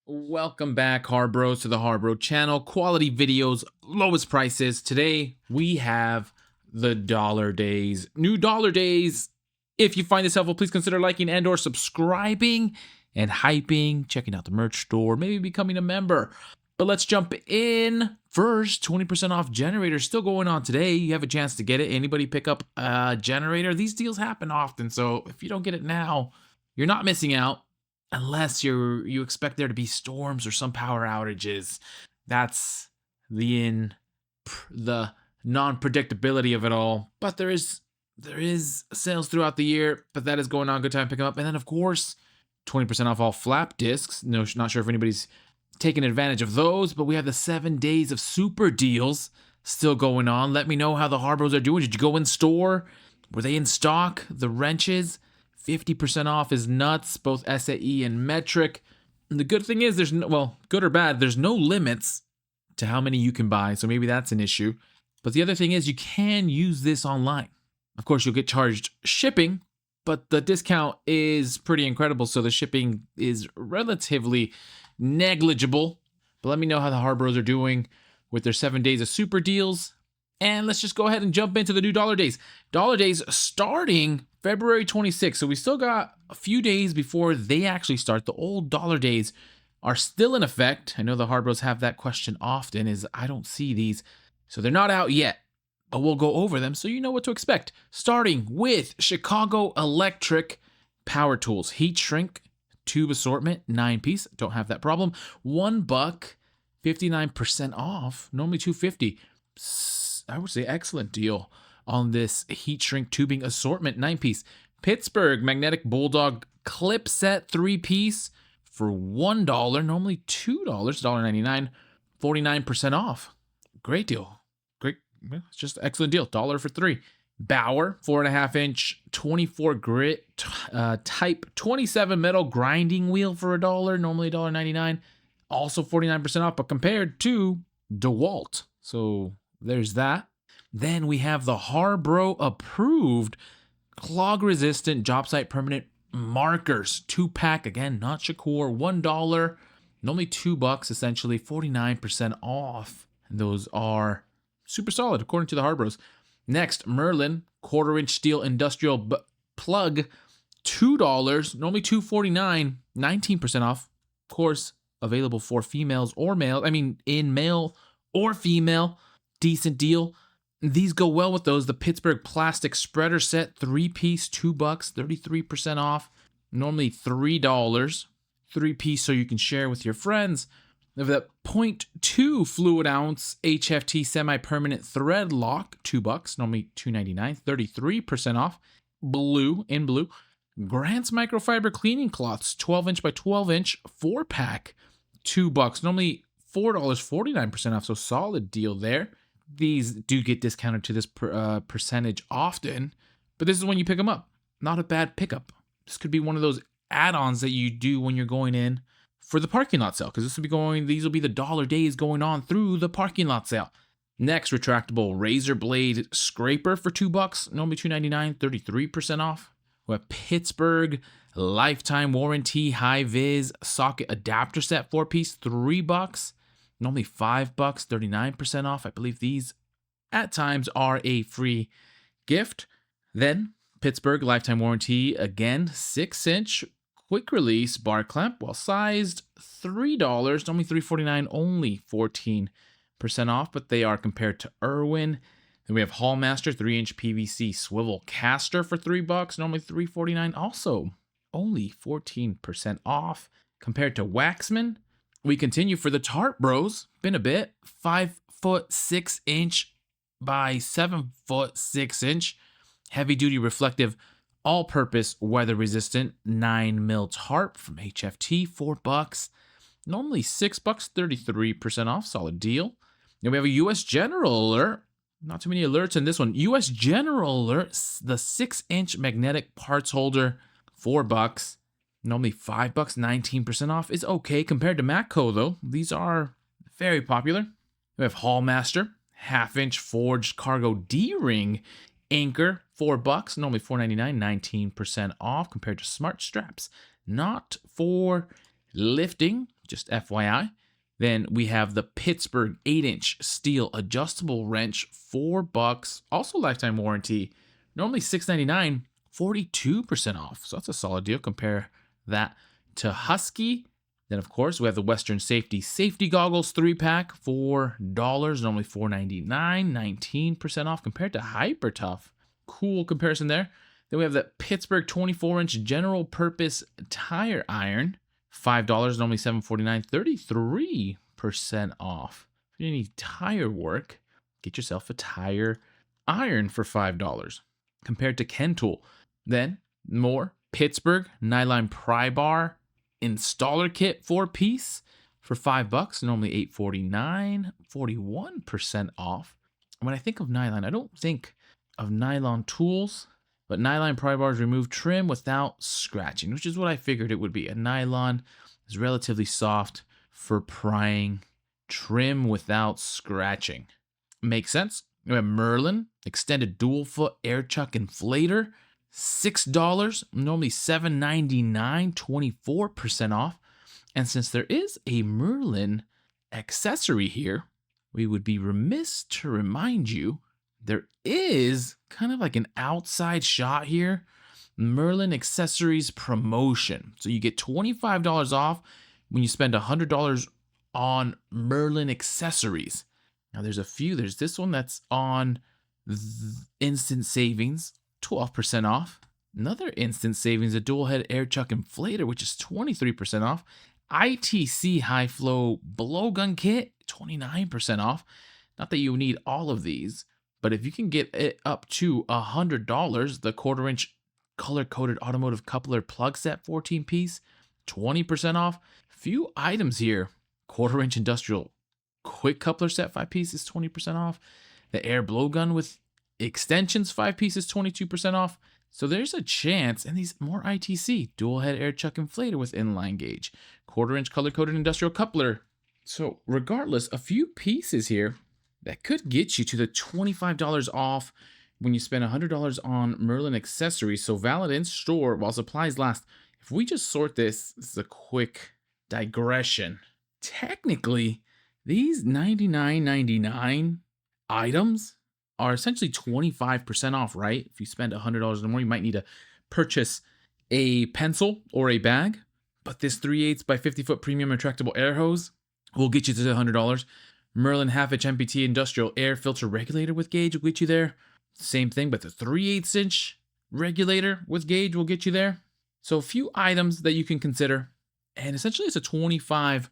Welcome back, HARBROs, to the HARBRO channel. Quality videos, lowest prices. Today, we have the dollar days. New dollar days. If you find this helpful, please consider liking and or subscribing and hyping, checking out the merch store, maybe becoming a member. But let's jump in. First, 20% off generator still going on today. You have a chance to get it. Anybody pick up a generator? These deals happen often, so if you don't get it now, you're not missing out. Unless you expect there to be storms or some power outages. That's the non-predictability of it all. But there is sales throughout the year, but that is going on. Good time to pick them up. And then, of course, 20% off all flap discs. No, not sure if anybody's taking advantage of those, but we have the 7 days of super deals still going on. Let me know how the HARBROs are doing. Did you go in store? Were they in stock? The wrenches? 50% off is nuts, both SAE and metric. And the good thing is good or bad, there's no limits to how many you can buy, so maybe that's an issue. But the other thing is you can use this online. Of course, you'll get charged shipping, but the discount is pretty incredible, so the shipping is relatively negligible. But let me know how the HARBROs are doing with their 7 days of super deals. And let's just go ahead and jump into the new dollar days. Dollar days starting February 26th. So we still got a few days before they actually start. The old dollar days are still in effect. I know the HARBROs have that question often, is I don't see these. So they're not out yet, but we'll go over them so you know what to expect. Starting with Chicago Electric Power Tools. Heat shrink tube assortment, 9-piece. Don't have that problem. $1, 59% off. Normally $2.50. I would say excellent deal on this heat shrink tubing assortment, 9-piece. Pittsburgh Magnetic Bulldog clip set 3-piece for $1, normally $2, $1.99, 49% off. Great deal. Great, it's just an excellent deal. $1 for 3. Bauer 4.5-inch 24 grit type 27 metal grinding wheel for $1, normally $1.99, also 49% off, but compared to DeWalt. So there's that. Then we have the HARBRO approved clog resistant job site permanent markers, 2-pack, again, not Shakur, $1, normally $2, essentially 49% off. And those are super solid according to the HARBROs. Next, Merlin 1/4-inch steel industrial plug, $2, normally $2.49, 19% off. Of course, available for females or males. I mean, in male or female. Decent deal. These go well with those. The Pittsburgh plastic spreader set, 3-piece, $2, 33% off. Normally $3. 3-piece so you can share with your friends. We have the 0.2 fluid ounce HFT semi-permanent Threadlock, $2, normally $2.99, 33% off. Blue, in blue. Grant's microfiber cleaning cloths, 12-inch by 12-inch, 4-pack, $2, normally $4, 49% off. So solid deal there. These do get discounted to this percentage often, but this is when you pick them up. Not a bad pickup. This could be one of those add-ons that you do when you're going in for the parking lot sale, because these will be the dollar days going on through the parking lot sale. Next, retractable razor blade scraper for $2, normally $2.99, 33% off. We have Pittsburgh lifetime warranty high vis socket adapter set, 4-piece, $3. Normally $5, 39% off. I believe these at times are a free gift. Then Pittsburgh lifetime warranty, again, 6-inch quick release bar clamp, well sized, $3, normally $3.49, only 14% off, but they are compared to Irwin. Then we have Haulmaster 3-inch PVC swivel caster for $3, normally $3.49, also only 14% off compared to Waxman. We continue for the Tarp Bros. Been a bit. 5-foot 6-inch by 7-foot 6-inch. Heavy duty reflective, all purpose weather resistant 9mm tarp from HFT, $4. Normally $6, 33% off. Solid deal. Then we have a US General alert. Not too many alerts in this one. US General alert. The 6-inch magnetic parts holder, $4. Normally $5, 19% off is okay compared to Matco though. These are very popular. We have Haulmaster, 1/2-inch forged cargo D-ring anchor, $4, normally $4.99, 19% off compared to Smart Straps. Not for lifting, just FYI. Then we have the Pittsburgh 8-inch steel adjustable wrench, $4, also lifetime warranty. Normally $6.99, 42% off. So that's a solid deal. Compare that to Husky. Then, of course, we have the Western safety goggles 3-pack, $4, normally $4.99, 19% off compared to Hyper Tough. Cool comparison there. Then we have the Pittsburgh 24-inch general purpose tire iron, $5, normally $7.49, 33% off. If you need tire work, get yourself a tire iron for $5 compared to Ken Tool. Then more Pittsburgh nylon pry bar installer kit 4-piece for $5, normally $8.49, 41% off. When I think of nylon, I don't think of nylon tools, but nylon pry bars remove trim without scratching, which is what I figured it would be. A nylon is relatively soft for prying, trim without scratching. Makes sense. We have Merlin extended dual foot air chuck inflator, $6, normally $7.99, 24% off. And since there is a Merlin accessory here, we would be remiss to remind you there is kind of like an outside shot here. Merlin Accessories promotion. So you get $25 off when you spend $100 on Merlin Accessories. Now there's a few. There's this one that's on instant savings, 12% off. Another instant savings, a dual head air chuck inflator, which is 23% off. ITC high flow blowgun kit, 29% off. Not that you need all of these, but if you can get it up to $100, the 1/4-inch color-coded automotive coupler plug set 14-piece, 20% off. Few items here. 1/4-inch industrial quick coupler set 5-piece is 20% off. The air blowgun with extensions 5-piece is 22% off. So there's a chance, and these more ITC, dual head air chuck inflator with inline gauge, 1/4-inch color-coded industrial coupler. So regardless, a few pieces here that could get you to the $25 off when you spend $100 on Merlin Accessories. So valid in store while supplies last. If we just sort this is a quick digression. Technically, these $99.99 items are essentially 25% off, right? If you spend $100 or more, you might need to purchase a pencil or a bag. But this 3/8 by 50-foot premium retractable air hose will get you to the $100. Merlin half-inch MPT industrial air filter regulator with gauge will get you there. Same thing, but the 3/8-inch regulator with gauge will get you there. So a few items that you can consider. And essentially it's a 25%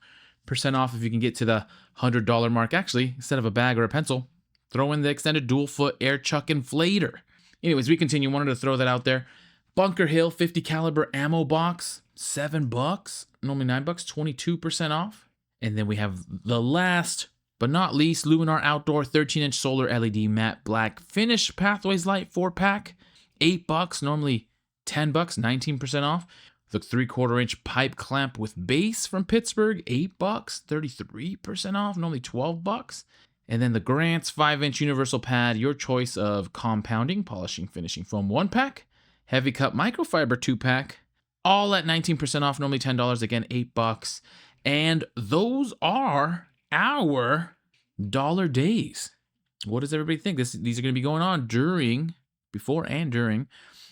off if you can get to the $100 mark. Actually, instead of a bag or a pencil, throw in the extended dual foot air chuck inflator. Anyways, we continue. Wanted to throw that out there. Bunker Hill 50 caliber ammo box, $7, normally $9, 22% off. And then we have the last but not least, LUMINAR Outdoor 13-inch solar LED matte black finish Pathways Light 4-pack, $8, normally $10, 19% off. The 3/4-inch pipe clamp with base from Pittsburgh, $8, 33% off, normally $12. And then the Grants 5-inch universal pad, your choice of compounding, polishing, finishing foam 1-pack, heavy cut microfiber 2-pack, all at 19% off, normally $10, again $8. And those are our dollar days. What does everybody think? These are going to be going on before and during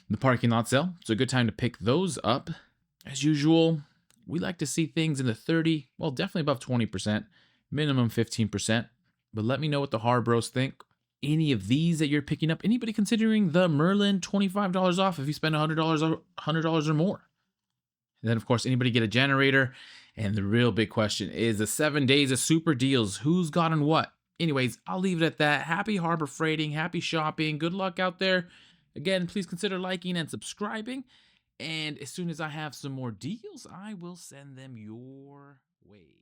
the parking lot sale. It's a good time to pick those up. As usual, we like to see things in the 30, well, definitely above 20%, minimum 15%. But let me know what the HARBROs think. Any of these that you're picking up, anybody considering the Merlin $25 off if you spend $100 or more. And then, of course, anybody get a generator? And the real big question is the 7 days of super deals. Who's gotten what? Anyways, I'll leave it at that. Happy harbor freighting. Happy shopping. Good luck out there. Again, please consider liking and subscribing. And as soon as I have some more deals, I will send them your way.